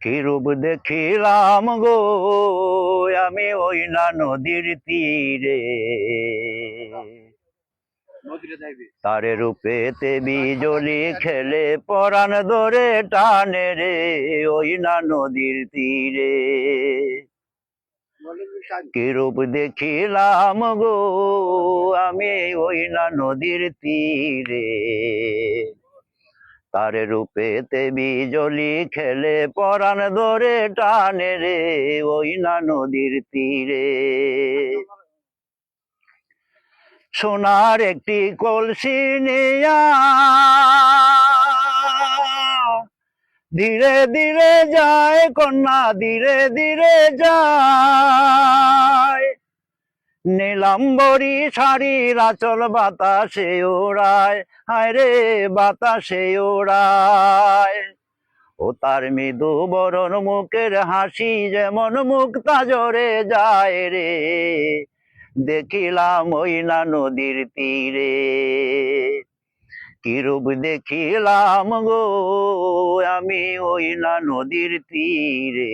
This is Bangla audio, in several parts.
কি রূপ দেখিলাম গো আমি ওই না নদীর তীরে, তারে রূপেতে বিজলি খেলে পরাণ ধরে টানে রে ওই না নদীর তীরে। কি রূপ দেখিলাম গো আমি ওই না নদীর তীরে, তারে রূপেতে বিজলি খেলে পরাণ ধরে টানে রে ওই না নদীর তীরে। সোনার একটি কলসি নিয়া ধীরে ধীরে যায় কন্যা ধীরে ধীরে যায়, নীলাম্বরী শাড়ির আঁচল বাতাসে ওড়ায়, হায় রে বাতাসে ওড়ায়। ও তার মৃদু বরণ মুখের হাসি যেমন মুক্তা জরে যায় রে, দেখিলাম ওই না নদীর তীরে। কি রূপ দেখিলাম গো আমি ওই না নদীর তীরে,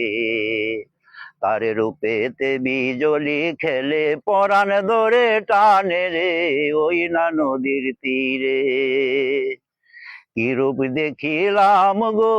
তারে রূপেতে বিজলি খেলে পরাণ ধরে টানে রে ওই না নদীর তীরে। কি রূপ দেখিলাম গো।